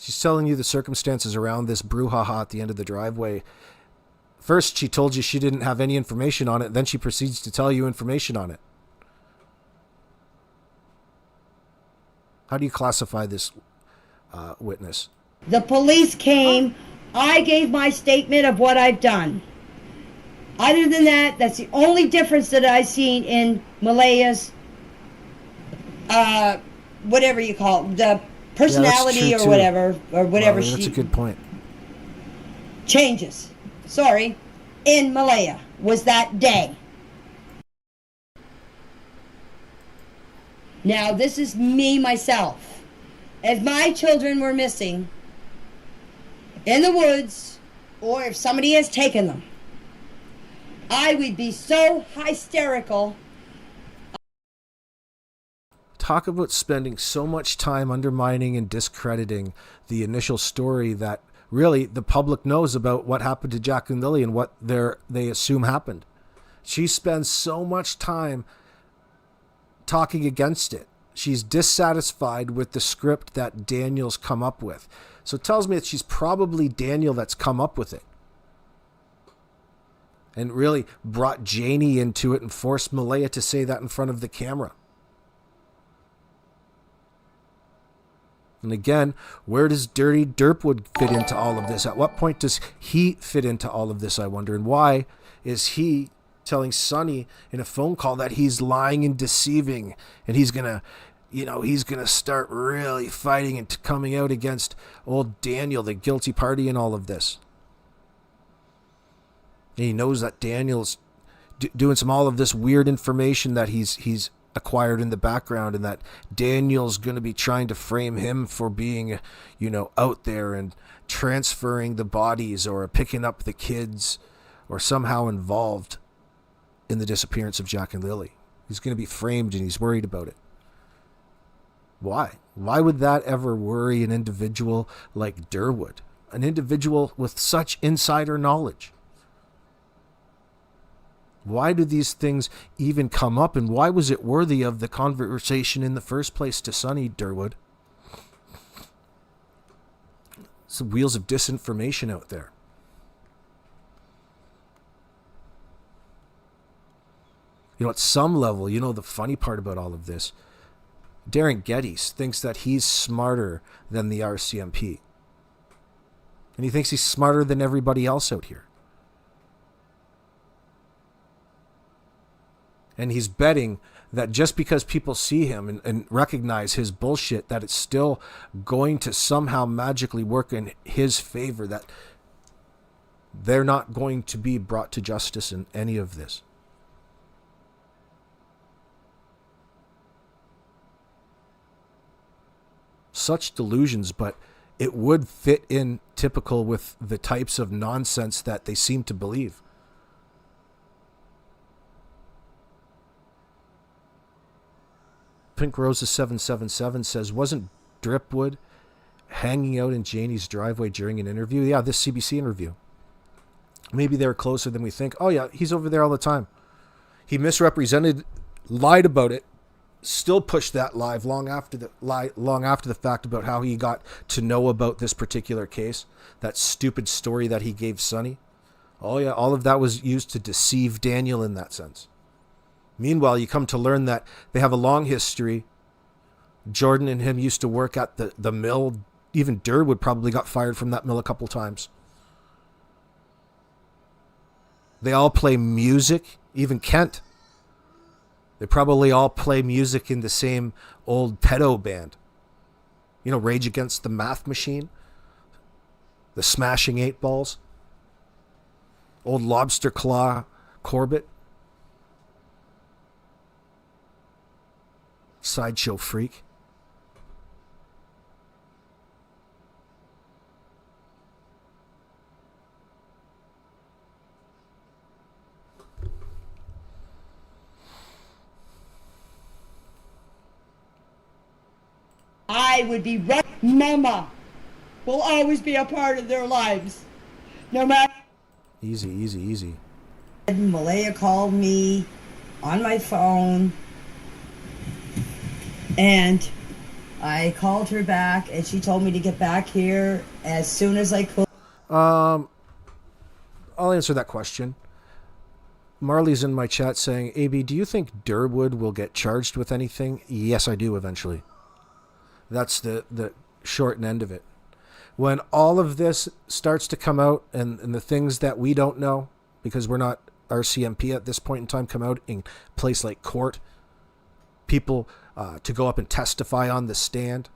She's telling you the circumstances around this brouhaha at the end of the driveway. First, she told you she didn't have any information on it. Then she proceeds to tell you information on it. How do you classify this witness? The police came. I gave my statement of what I've done. Other than that, that's the only difference that I've seen in Malaya's, whatever you call it, the personality or whatever That's a good point. Changes. Sorry, in Malaya was that day. Now, this is me, myself. If my children were missing in the woods, or if somebody has taken them, I would be so hysterical. Talk about spending so much time undermining and discrediting the initial story that really the public knows about what happened to Jack and Lily and what they assume happened. She spends so much time talking against it. She's dissatisfied with the script that Daniel's come up with. So it tells me that she's probably Daniel that's come up with it. And really brought Janie into it and forced Malaya to say that in front of the camera. And again, where does Dirty Derwood fit into all of this? At what point does he fit into all of this, I wonder? And why is he telling Sonny in a phone call that he's lying and deceiving and he's going to start really fighting and coming out against old Daniel, the guilty party in all of this? And he knows that Daniel's doing all of this weird information that he's acquired in the background, and that Daniel's going to be trying to frame him for being, out there and transferring the bodies or picking up the kids or somehow involved in the disappearance of Jack and Lily. He's going to be framed and he's worried about it. Why? Why would that ever worry an individual like Derwood? An individual with such insider knowledge? Why do these things even come up, and why was it worthy of the conversation in the first place to Sonny Derwood? Some wheels of disinformation out there. At some level, the funny part about all of this, Darren Geddes thinks that he's smarter than the RCMP. And he thinks he's smarter than everybody else out here. And he's betting that just because people see him and recognize his bullshit, that it's still going to somehow magically work in his favor, that they're not going to be brought to justice in any of this. Such delusions, but it would fit in typical with the types of nonsense that they seem to believe. Pink Rosa 777 says, wasn't Derwood hanging out in Janie's driveway during an interview? Yeah, this CBC interview. Maybe they're closer than we think. Oh yeah, he's over there all the time. He misrepresented, lied about it, still pushed that live long after the fact about how he got to know about this particular case, that stupid story that he gave Sonny. Oh yeah, all of that was used to deceive Daniel in that sense. Meanwhile, you come to learn that they have a long history. Jordan and him used to work at the mill. Even Derwood probably got fired from that mill a couple times. They all play music, even Kent. They probably all play music in the same old pedo band. Rage Against the Math Machine. The Smashing 8 Balls. Old Lobster Claw Corbett. Sideshow Freak. I would be right. Mama will always be a part of their lives. No matter. Easy. Malaya called me on my phone. And I called her back, and she told me to get back here as soon as I could. I'll answer that question. Marley's in my chat saying, AB, do you think Derwood will get charged with anything? Yes, I do eventually. That's the short end of it. When all of this starts to come out and the things that we don't know, because we're not RCMP at this point in time, come out in a place like court, people to go up and testify on the stand,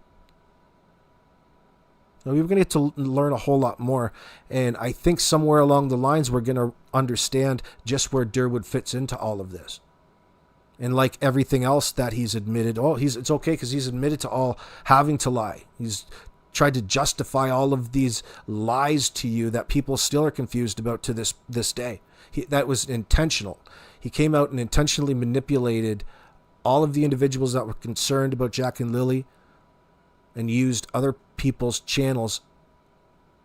we're going to get to learn a whole lot more. And I think somewhere along the lines, we're going to understand just where Derwood fits into all of this. And like everything else that he's admitted, it's okay because he's admitted to all having to lie. He's tried to justify all of these lies to you that people still are confused about to this day. That was intentional. He came out and intentionally manipulated all of the individuals that were concerned about Jack and Lily and used other people's channels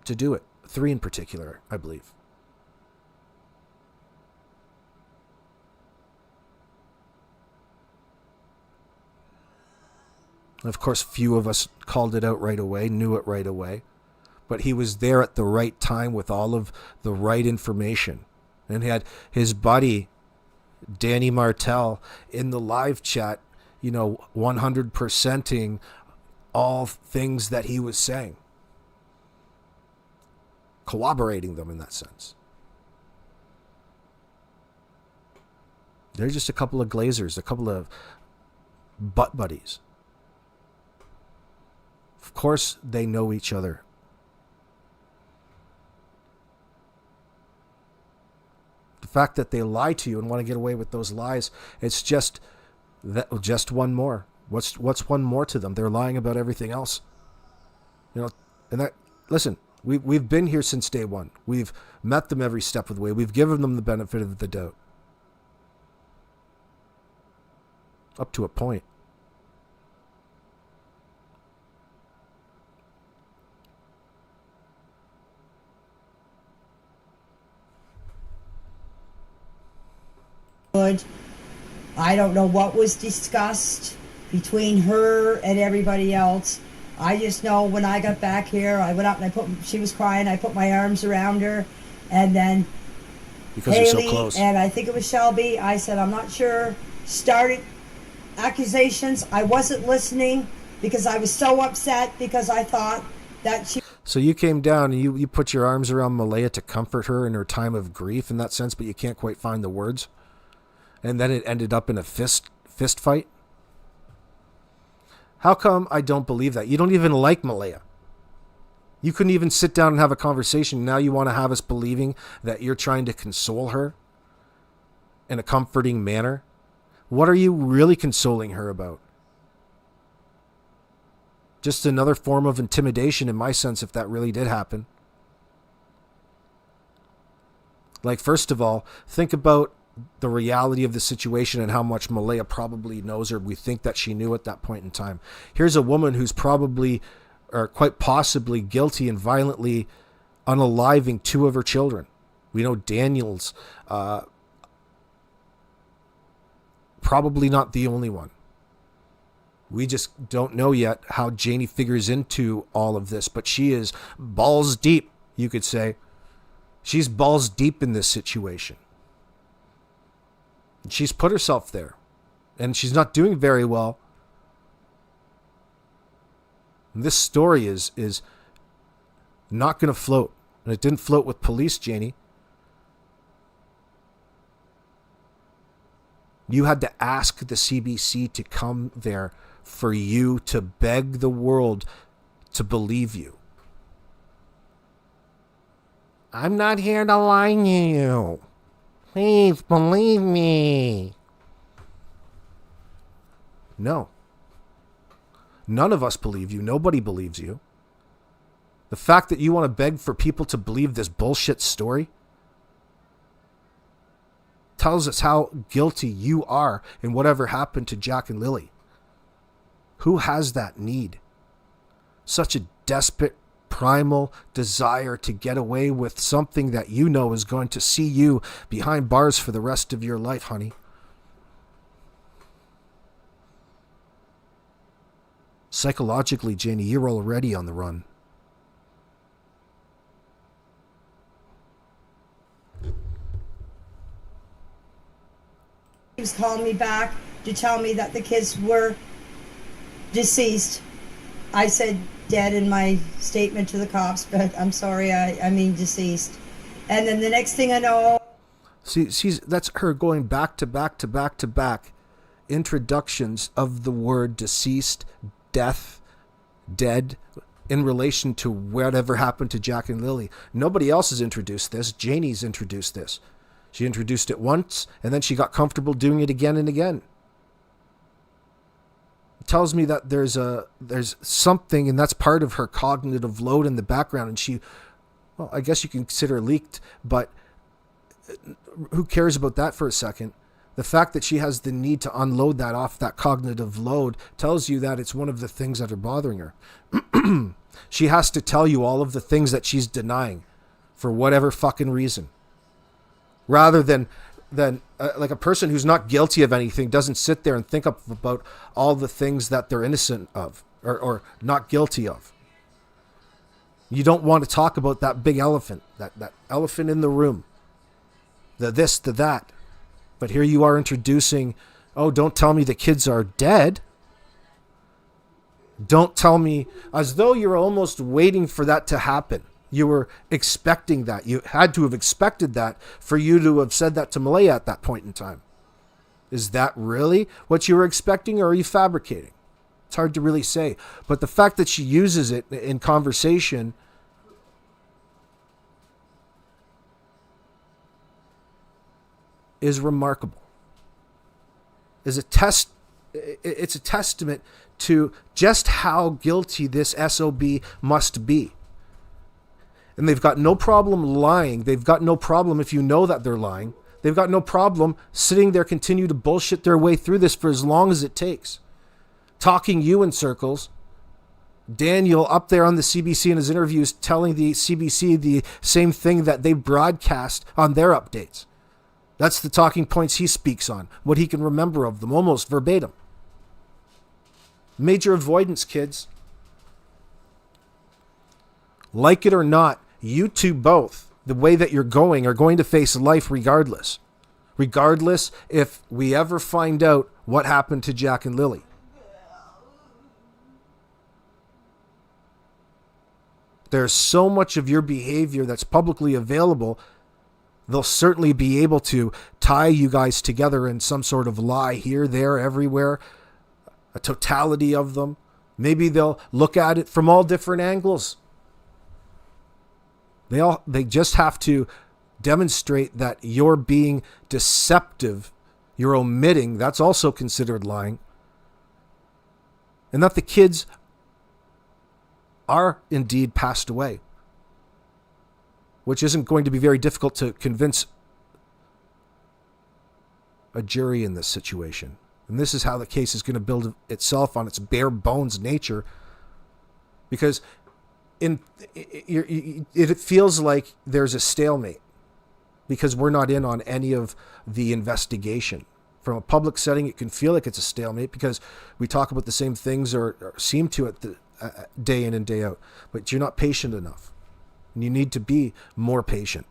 to do it. 3 in particular, I believe. Of course, few of us called it out right away, knew it right away. But he was there at the right time with all of the right information. And he had his buddy, Danny Martell, in the live chat, 100%ing all things that he was saying. Corroborating them in that sense. They're just a couple of glazers, a couple of butt buddies. Of course, they know each other. The fact that they lie to you and want to get away with those lies, it's just one more. What's one more to them? They're lying about everything else. And that, listen, we've been here since day one. We've met them every step of the way. We've given them the benefit of the doubt. Up to a point. I don't know what was discussed between her and everybody else. I just know when I got back here, I went up and she was crying, I put my arms around her, and then because Haley, you're so close. And I think it was Shelby, I said, I'm not sure, started accusations. I wasn't listening because I was so upset because I thought that she... So you came down and you put your arms around Malaya to comfort her in her time of grief in that sense, but you can't quite find the words. And then it ended up in a fist fight. How come I don't believe that? You don't even like Malaya. You couldn't even sit down and have a conversation. Now you want to have us believing that you're trying to console her in a comforting manner. What are you really consoling her about? Just another form of intimidation in my sense, if that really did happen. Like, first of all, think about the reality of the situation and how much Malaya probably knows, or we think that she knew at that point in time. Here's a woman who's probably, or quite possibly, guilty and violently unaliving 2 of her children. We know Daniel's probably not the only one. We just don't know yet how Janie figures into all of this, but she is balls deep, you could say. She's balls deep in this situation. She's put herself there, and she's not doing very well. And this story is not going to float, and it didn't float with police, Janie. You had to ask the CBC to come there for you to beg the world to believe you. I'm not here to lie to you. Please believe me. No. None of us believe you. Nobody believes you. The fact that you want to beg for people to believe this bullshit story tells us how guilty you are in whatever happened to Jack and Lily. Who has that need? Such a desperate, primal desire to get away with something that you know is going to see you behind bars for the rest of your life, honey. Psychologically, Janie, you're already on the run. He was calling me back to tell me that the kids were deceased. I said dead in my statement to the cops, but I'm sorry, I mean deceased. And then the next thing I know... See, that's her going back to back to back to back introductions of the word deceased, death, dead, in relation to whatever happened to Jack and Lily. Nobody else has introduced this. Janie's introduced this. She introduced it once, and then she got comfortable doing it again and again. It tells me that there's something, and that's part of her cognitive load in the background, and she, well, I guess you can consider leaked, but who cares about that for a second? The fact that she has the need to unload that off that cognitive load tells you that it's one of the things that are bothering her. She has to tell you all of the things that she's denying for whatever fucking reason. Rather than like a person who's not guilty of anything doesn't sit there and think about all the things that they're innocent of or not guilty of. You don't want to talk about that big elephant, that elephant in the room, the this, the that. But here you are introducing, oh, don't tell me the kids are dead. Don't tell me, as though you're almost waiting for that to happen. You were expecting that. You had to have expected that for you to have said that to Malaya at that point in time. Is that really what you were expecting, or are you fabricating? It's hard to really say. But the fact that she uses it in conversation is remarkable. It's a testament to just how guilty this SOB must be. And they've got no problem lying. They've got no problem if you know that they're lying. They've got no problem sitting there, continue to bullshit their way through this for as long as it takes. Talking you in circles. Daniel up there on the CBC in his interviews telling the CBC the same thing that they broadcast on their updates. That's the talking points he speaks on, what he can remember of them, almost verbatim. Major avoidance, kids. Like it or not, you two both, the way that you're going, are going to face life regardless. Regardless if we ever find out what happened to Jack and Lily. There's so much of your behavior that's publicly available. They'll certainly be able to tie you guys together in some sort of lie here, there, everywhere. A totality of them. Maybe they'll look at it from all different angles. They just have to demonstrate that you're being deceptive. You're omitting. That's also considered lying. And that the kids are indeed passed away. Which isn't going to be very difficult to convince a jury in this situation. And this is how the case is going to build itself on its bare bones nature. Because it feels like there's a stalemate. Because we're not in on any of the investigation. From a public setting, it can feel like it's a stalemate because we talk about the same things or seem to at the day in and day out. But you're not patient enough. And you need to be more patient.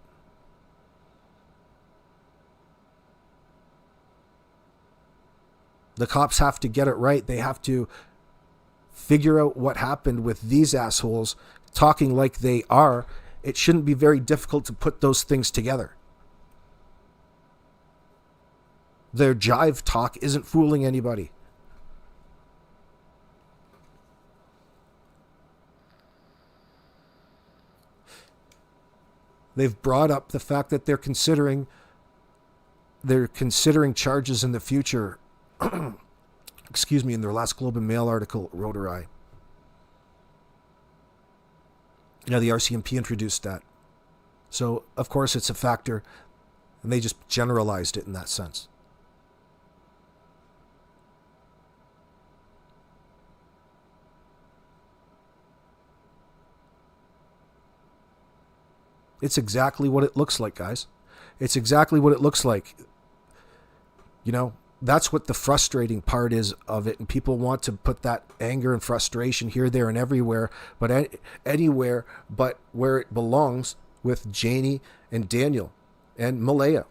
The cops have to get it right. They have to figure out what happened with these assholes talking like they are. It shouldn't be very difficult to put those things together. Their jive talk isn't fooling anybody. They've brought up the fact that they're considering charges in the future. Excuse me, in their last Globe and Mail article, Rotor Eye. Yeah, the RCMP introduced that. So, of course, it's a factor, and they just generalized it in that sense. It's exactly what it looks like, guys. It's exactly what it looks like. You know, that's what the frustrating part is of it. And people want to put that anger and frustration here, there, and everywhere, but anywhere but where it belongs, with Janie and Daniel and Malaya.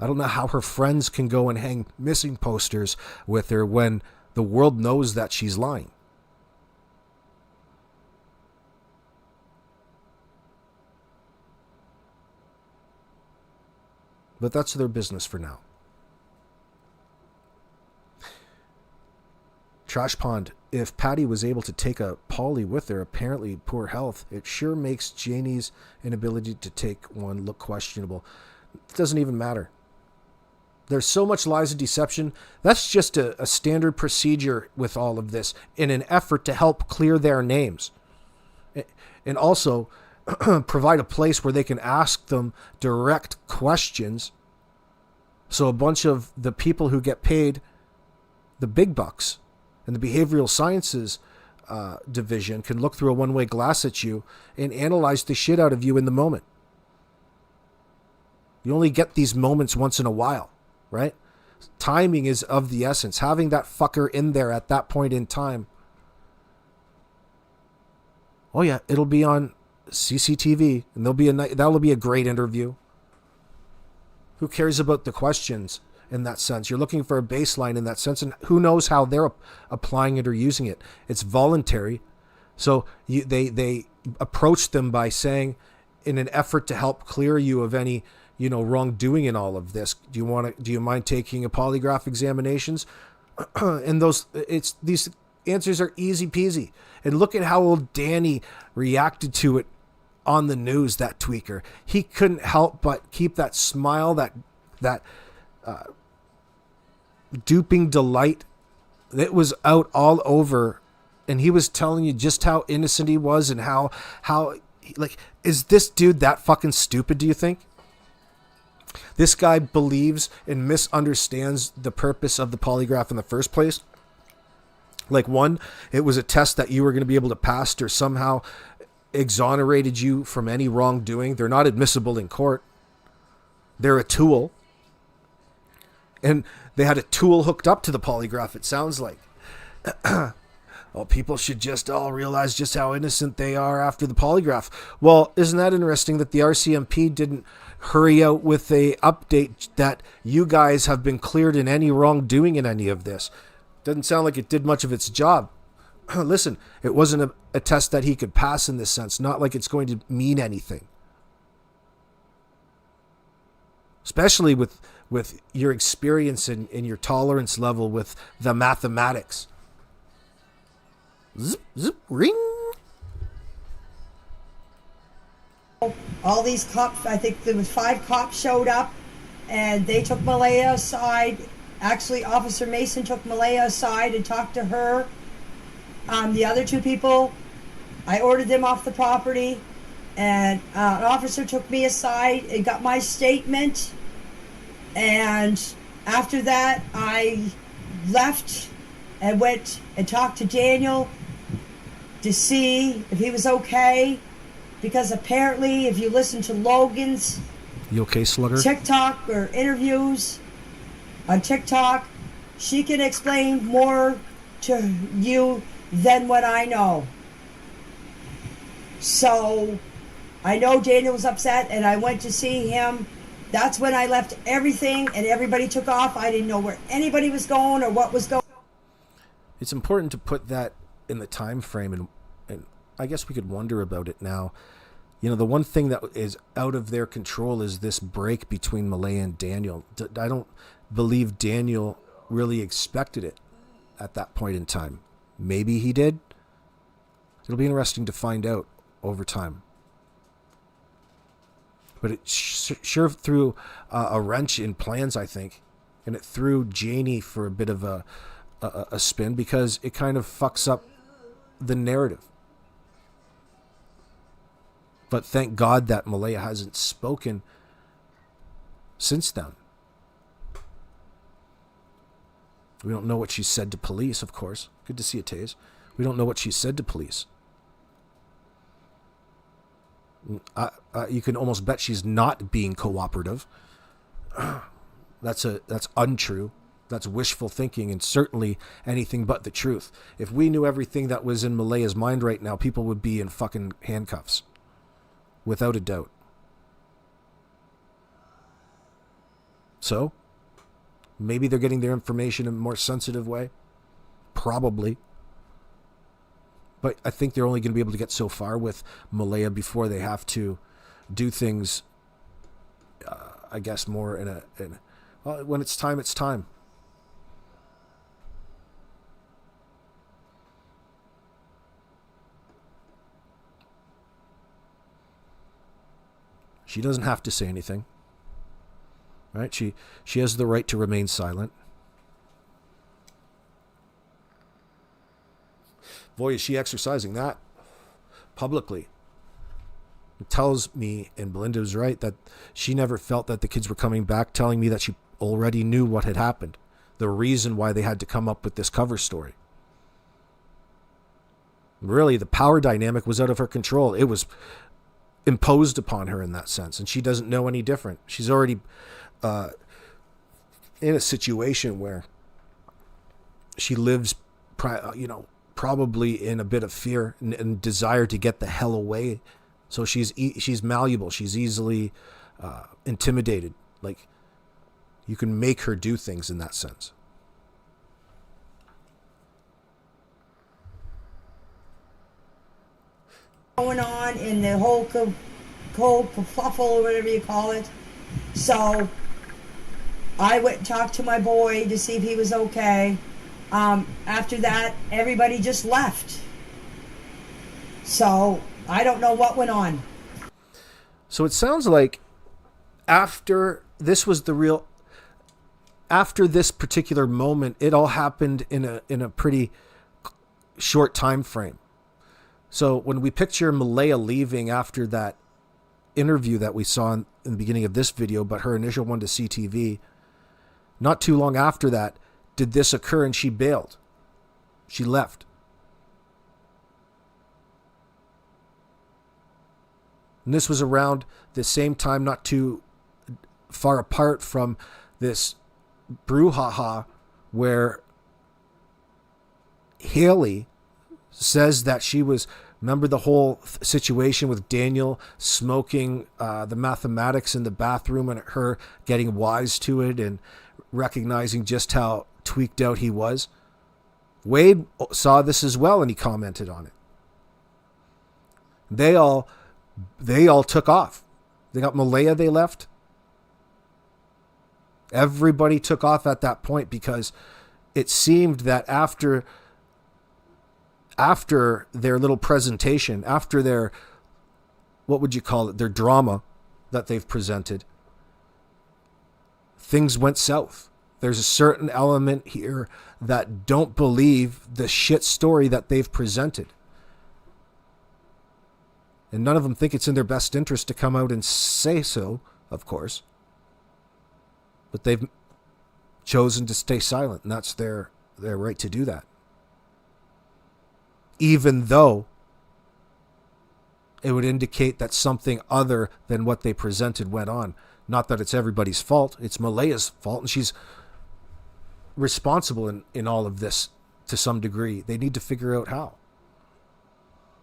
I don't know how her friends can go and hang missing posters with her when the world knows that she's lying. But that's their business for now. Trash Pond. If Patty was able to take a Polly with her, apparently poor health, it sure makes Janie's inability to take one look questionable. It doesn't even matter. There's so much lies and deception. That's just a standard procedure with all of this in an effort to help clear their names. And also provide a place where they can ask them direct questions. So a bunch of the people who get paid the big bucks and the behavioral sciences division can look through a one-way glass at you and analyze the shit out of you in the moment. You only get these moments once in a while, right? Timing is of the essence. Having that fucker in there at that point in time. Oh yeah, it'll be on CCTV, and that'll be a great interview. Who cares about the questions in that sense? You're looking for a baseline in that sense, and who knows how they're applying it or using it. It's voluntary. So they approach them by saying, in an effort to help clear you of any wrongdoing in all of this, do you mind taking a polygraph examinations? And these answers are easy peasy. And look at how old Danny reacted to it on the news, that tweaker. He couldn't help but keep that smile, that duping delight. It was out all over, and he was telling you just how innocent he was and how is this dude that fucking stupid, do you think? This guy believes and misunderstands the purpose of the polygraph in the first place. Like, one, it was a test that you were going to be able to pass, or somehow exonerated you from any wrongdoing. They're not admissible in court. They're a tool. And they had a tool hooked up to the polygraph, it sounds like. Well, people should just all realize just how innocent they are after the polygraph. Well, isn't that interesting that the RCMP didn't hurry out with a update that you guys have been cleared in any wrongdoing in any of this? Doesn't sound like it did much of its job. Listen, it wasn't a test that he could pass in this sense. Not like it's going to mean anything. Especially with your experience and your tolerance level with the mathematics. Zip, zip, ring. All these cops, I think there was 5 cops showed up, and they took Malaya aside. Actually, Officer Mason took Malaya aside and talked to her. The other 2 people, I ordered them off the property, and an officer took me aside and got my statement. And after that, I left and went and talked to Daniel to see if he was okay. Because apparently, if you listen to Logan's You okay, Slugger? TikTok or interviews on TikTok, she can explain more to you than what I know. So I know Daniel was upset, and I went to see him. That's when I left everything, and everybody took off. I didn't know where anybody was going or what was going on. It's important to put that in the time frame, and I guess we could wonder about it now. The one thing that is out of their control is this break between Malaya and Daniel. I don't believe Daniel really expected it at that point in time. Maybe he did. It'll be interesting to find out over time. But it sure threw a wrench in plans, I think. And it threw Janie for a bit of a spin, because it kind of fucks up the narrative. But thank God that Malaya hasn't spoken since then. We don't know what she said to police, of course. Good to see you, Taze. We don't know what she said to police. You can almost bet she's not being cooperative. That's untrue. That's wishful thinking, and certainly anything but the truth. If we knew everything that was in Malaya's mind right now, people would be in fucking handcuffs. Without a doubt. So, maybe they're getting their information in a more sensitive way. Probably. But I think they're only going to be able to get so far with Malaya before they have to do things, I guess, more well, when it's time, it's time. She doesn't have to say anything. Right? She has the right to remain silent. Boy, is she exercising that publicly. It tells me, and Belinda was right, that she never felt that the kids were coming back, telling me that she already knew what had happened. The reason why they had to come up with this cover story. Really, the power dynamic was out of her control. It was imposed upon her in that sense, and she doesn't know any different. She's already in a situation where she lives, probably in a bit of fear and desire to get the hell away. So she's malleable. She's easily intimidated. Like, you can make her do things in that sense. Going on in the whole kerfuffle or whatever you call it. So I went and talked to my boy to see if he was okay. After that, everybody just left. So I don't know what went on. So it sounds like after this particular moment, it all happened in a pretty short time frame. So when we picture Malaya leaving after that interview that we saw in the beginning of this video, but her initial one to CTV, not too long after that did this occur, and she bailed. She left. And this was around the same time, not too far apart from this brouhaha where Haley says that she was, remember the whole situation with Daniel smoking the mathematics in the bathroom and her getting wise to it and recognizing just how tweaked out he was? Wade saw this as well, and he commented on it. They all took off. They got Malaya, they left. Everybody took off at that point because it seemed that after their little presentation, after their, what would you call it, their drama that they've presented, things went south. There's a certain element here that don't believe the shit story that they've presented. And none of them think it's in their best interest to come out and say so, of course. But they've chosen to stay silent, and that's their right to do that. Even though it would indicate that something other than what they presented went on. Not that it's everybody's fault. It's Malaya's fault, and she's responsible in all of this to some degree. They need to figure out how.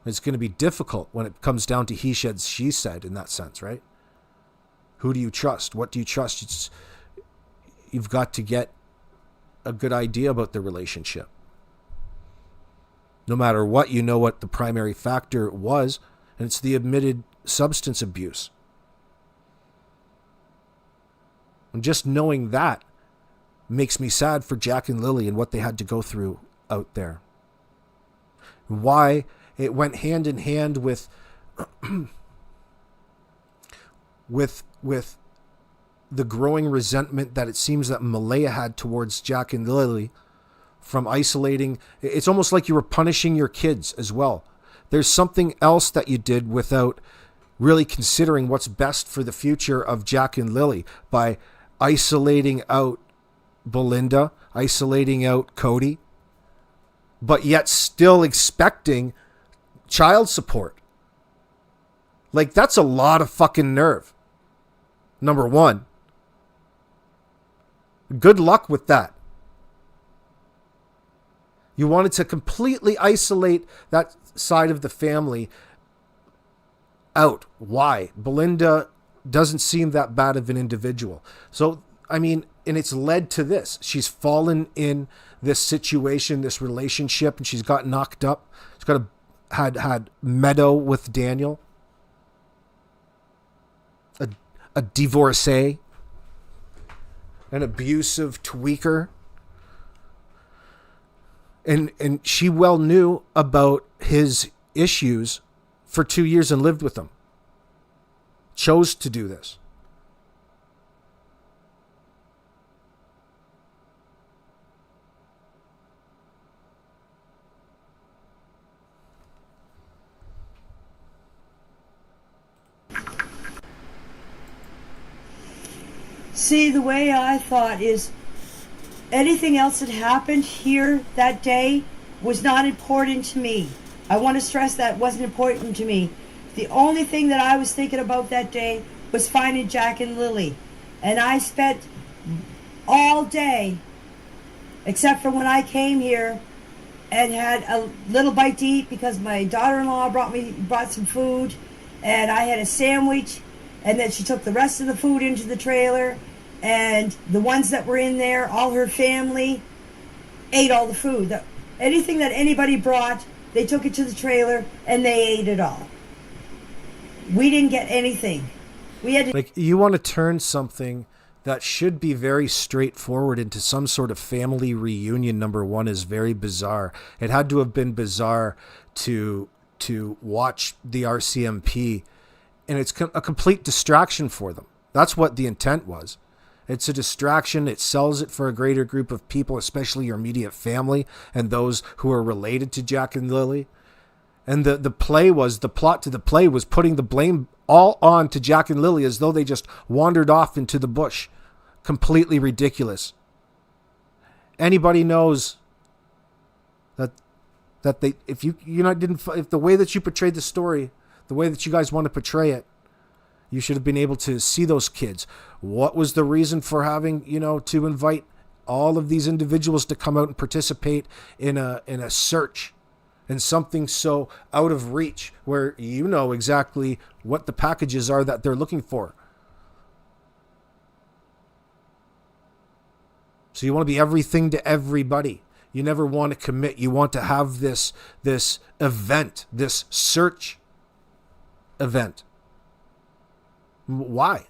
It's going to be difficult when it comes down to he said, she said in that sense, right? Who do you trust? What do you trust? You've got to get a good idea about the relationship. No matter what, you know what the primary factor was, and it's the admitted substance abuse. And just knowing that makes me sad for Jack and Lily and what they had to go through out there. Why it went hand in hand with with the growing resentment that it seems that Malaya had towards Jack and Lily from isolating. It's almost like you were punishing your kids as well. There's something else that you did without really considering what's best for the future of Jack and Lily by isolating out Belinda, isolating out Cody, but yet still expecting child support. Like, that's a lot of fucking nerve. Number one. Good luck with that. You wanted to completely isolate that side of the family out. Why? Belinda doesn't seem that bad of an individual. So, I mean, and it's led to this. She's fallen in this situation, this relationship, and she's got knocked up. She's got had meadow with Daniel. A divorcee. An abusive tweaker. And she well knew about his issues for 2 years and lived with him. Chose to do this. See, the way I thought is anything else that happened here that day was not important to me. I want to stress that wasn't important to me. The only thing that I was thinking about that day was finding Jack and Lily. And I spent all day, except for when I came here and had a little bite to eat because my daughter-in-law brought some food, and I had a sandwich, and then she took the rest of the food into the trailer, and the ones that were in there, all her family, ate all the food. Anything that anybody brought, they took it to the trailer, and they ate it all. We didn't get anything. We had to... Like, you want to turn something that should be very straightforward into some sort of family reunion, number one, is very bizarre. It had to have been bizarre to watch the RCMP, and it's a complete distraction for them. That's what the intent was. It's a distraction. It sells it for a greater group of people, especially your immediate family and those who are related to Jack and Lily. And the plot to the play was putting the blame all on to Jack and Lily as though they just wandered off into the bush. Completely ridiculous. Anybody knows that they, if the way that you portrayed the story, the way that you guys want to portray it, you should have been able to see those kids. What was the reason for having, to invite all of these individuals to come out and participate in a search, and something so out of reach where you know exactly what the packages are that they're looking for? So you want to be everything to everybody. You never want to commit. You want to have this event, this search event. Why?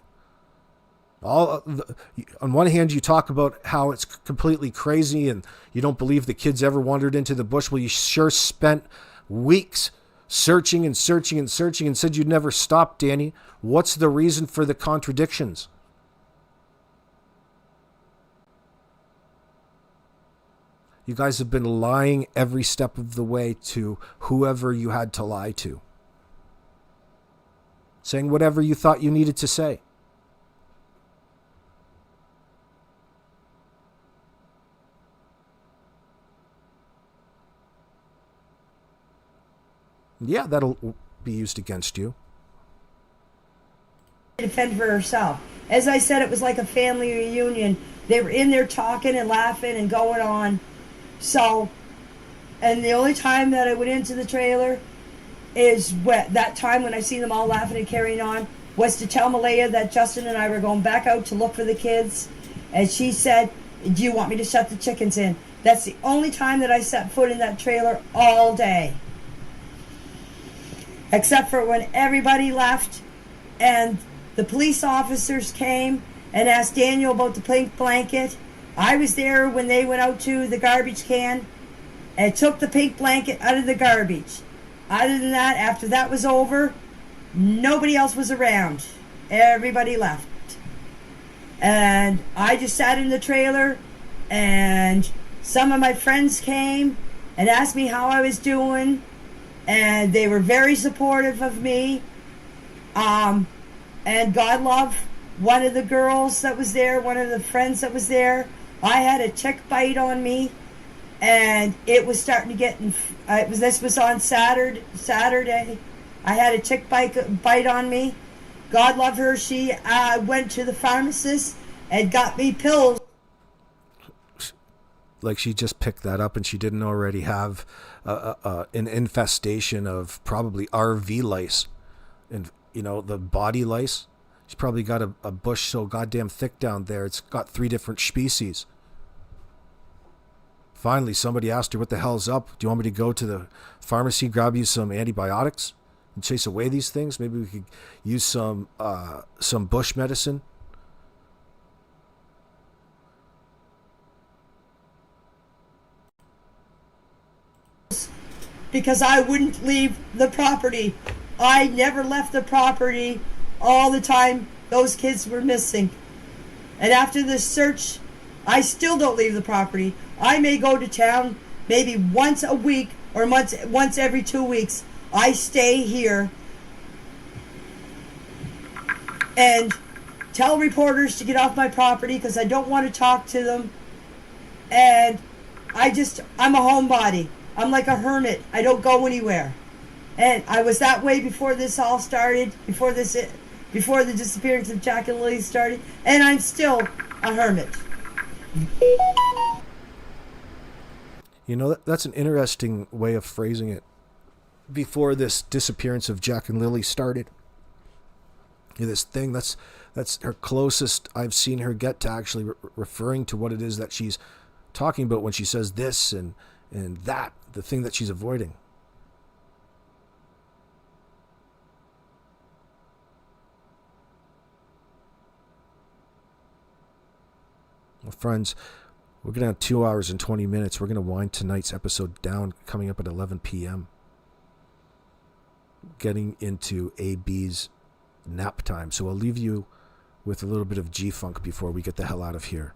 On one hand, you talk about how it's completely crazy and you don't believe the kids ever wandered into the bush. Well, you sure spent weeks searching and searching and searching and said you'd never stop, Danny. What's the reason for the contradictions? You guys have been lying every step of the way to whoever you had to lie to. Saying whatever you thought you needed to say. Yeah, that'll be used against you. Defend for herself. As I said, it was like a family reunion. They were in there talking and laughing and going on. So, and the only time that I went into the trailer is that time when I seen them all laughing and carrying on, was to tell Malaya that Justin and I were going back out to look for the kids. And she said, "Do you want me to shut the chickens in?" That's the only time that I set foot in that trailer all day. Except for when everybody left and the police officers came and asked Daniel about the pink blanket. I was there when they went out to the garbage can and took the pink blanket out of the garbage. Other than that, after that was over, nobody else was around. Everybody left. And I just sat in the trailer, and some of my friends came and asked me how I was doing, and they were very supportive of me. And God love one of the girls that was there, one of the friends that was there. I had a tick bite on me, and it was starting to get. This was on Saturday. I had a tick bite on me. God love her. She went to the pharmacist and got me pills. like she just picked that up and she didn't already have an infestation of probably RV lice, and the body lice. She's probably got a bush so goddamn thick down there. It's got 3 different species. Finally, somebody asked her, what the hell's up? Do you want me to go to the pharmacy, grab you some antibiotics and chase away these things? Maybe we could use some bush medicine. Because I wouldn't leave the property. I never left the property all the time those kids were missing. And after the search, I still don't leave the property. I may go to town maybe once a week or once every 2 weeks. I stay here and tell reporters to get off my property because I don't want to talk to them. And I'm a homebody. I'm like a hermit. I don't go anywhere. And I was that way before this all started, before the disappearance of Jack and Lily started, and I'm still a hermit. That's an interesting way of phrasing it. Before this disappearance of Jack and Lily started, this thing, that's her closest I've seen her get to actually referring to what it is that she's talking about when she says this and that, the thing that she's avoiding. Well, friends, we're going to have 2 hours and 20 minutes. We're going to wind tonight's episode down, coming up at 11 p.m. Getting into AB's nap time. So I'll leave you with a little bit of G-Funk before we get the hell out of here.